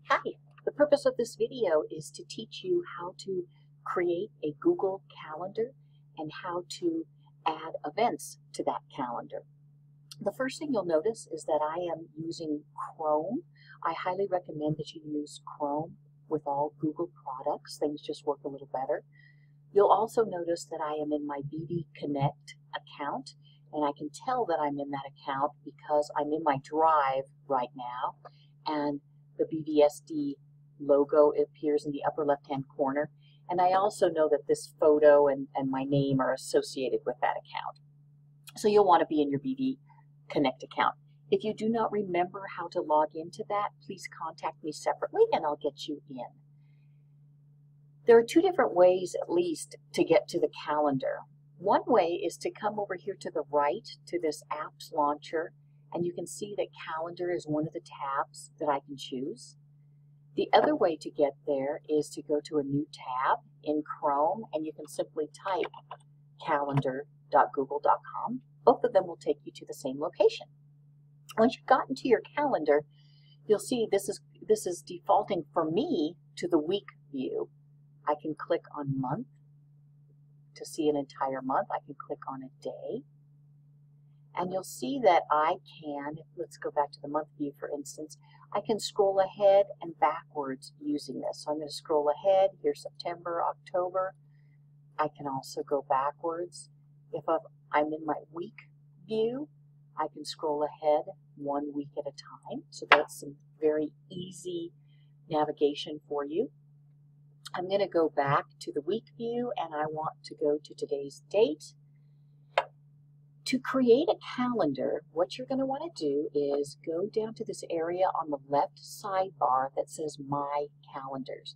Hi, the purpose of this video is to teach you how to create a Google Calendar and how to add events to that calendar. The first thing you'll notice is that I am using Chrome. I highly recommend that you use Chrome with all Google products. Things just work a little better. You'll also notice that I am in my BB Connect account, and I can tell that I'm in that account because I'm in my Drive right now, and the BBSD logo appears in the upper left-hand corner. And I also know that this photo and my name are associated with that account. So you'll want to be in your BB Connect account. If you do not remember how to log into that, please contact me separately and I'll get you in. There are two different ways, at least, to get to the calendar. One way is to come over here to the right to this apps launcher, and you can see that calendar is one of the tabs that I can choose. The other way to get there is to go to a new tab in Chrome, and you can simply type calendar.google.com. Both of them will take you to the same location. Once you've gotten to your calendar, you'll see this is defaulting for me to the week view. I can click on month to see an entire month. I can click on a day. And you'll see that I can, let's go back to the month view for instance, I can scroll ahead and backwards using this. So I'm going to scroll ahead, here's September, October. I can also go backwards. If I'm in my week view, I can scroll ahead 1 week at a time. So that's some very easy navigation for you. I'm going to go back to the week view and I want to go to today's date. To create a calendar, what you're going to want to do is go down to this area on the left sidebar that says My Calendars.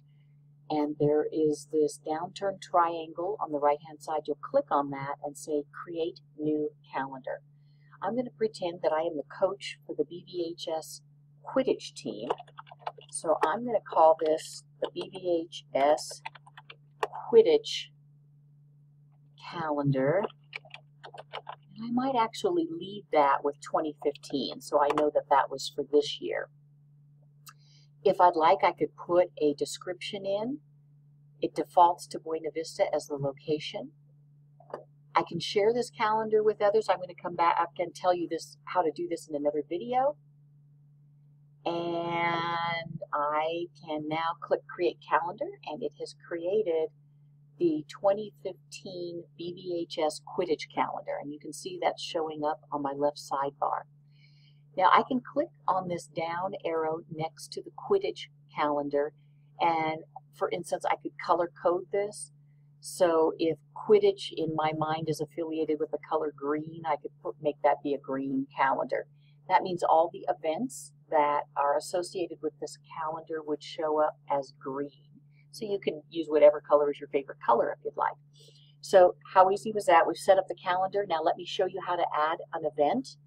And there is this downturned triangle on the right-hand side. You'll click on that and say Create New Calendar. I'm going to pretend that I am the coach for the BBHS Quidditch team. So I'm going to call this the BBHS Quidditch Calendar. I might actually leave that with 2015, so I know that that was for this year. If I'd like, I could put a description in. It defaults to Buena Vista as the location. I can share this calendar with others. I'm going to come back and tell you how to do this in another video. And I can now click Create Calendar, and it has created the 2015 BBHS Quidditch calendar, and you can see that's showing up on my left sidebar. Now I can click on this down arrow next to the Quidditch calendar, and for instance I could color code this. So if Quidditch in my mind is affiliated with the color green, I could make that be a green calendar. That means all the events that are associated with this calendar would show up as green. So you can use whatever color is your favorite color if you'd like. So how easy was that? We've set up the calendar. Now let me show you how to add an event.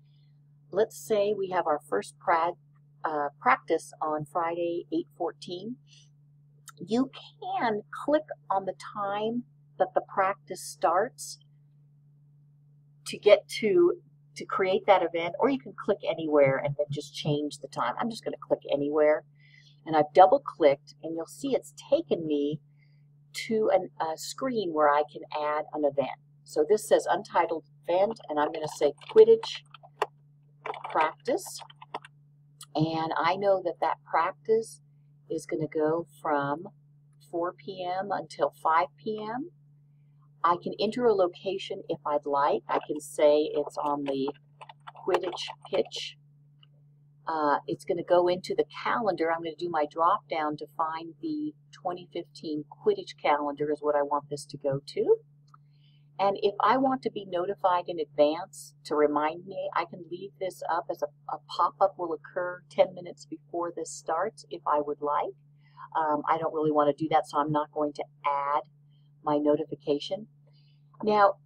Let's say we have our first practice on Friday, 8/14. You can click on the time that the practice starts to get to create that event, or you can click anywhere and then just change the time. I'm just going to click anywhere. And I've double clicked and you'll see it's taken me to a screen where I can add an event. So this says Untitled Event, and I'm going to say Quidditch Practice. And I know that that practice is going to go from 4 p.m. until 5 p.m. I can enter a location if I'd like. I can say it's on the Quidditch pitch. It's going to go into the calendar. I'm going to do my drop down to find the 2015 Quidditch calendar is what I want this to go to. And if I want to be notified in advance to remind me, I can leave this up as a pop-up will occur 10 minutes before this starts if I would like. I don't really want to do that, so I'm not going to add my notification. Now,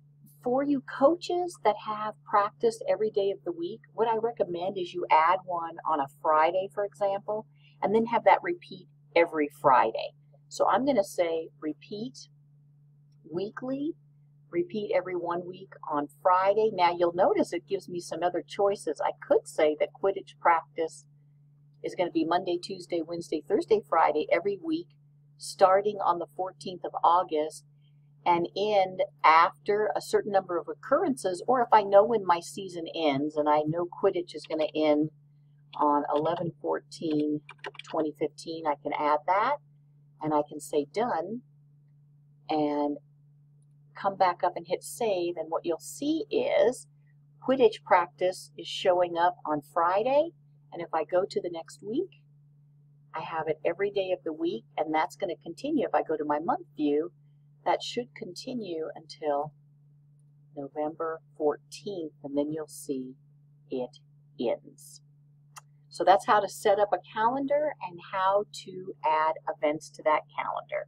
for you coaches that have practice every day of the week, what I recommend is you add one on a Friday, for example, and then have that repeat every Friday. So I'm going to say repeat weekly, repeat every 1 week on Friday. Now you'll notice it gives me some other choices. I could say that Quidditch practice is going to be Monday, Tuesday, Wednesday, Thursday, Friday every week, starting on the 14th of August, and end after a certain number of occurrences, or if I know when my season ends, and I know Quidditch is going to end on 11/14/2015, I can add that, and I can say done, and come back up and hit save, and what you'll see is Quidditch practice is showing up on Friday, and if I go to the next week, I have it every day of the week, and that's going to continue. If I go to my month view, that should continue until November 14th, and then you'll see it ends. So that's how to set up a calendar and how to add events to that calendar.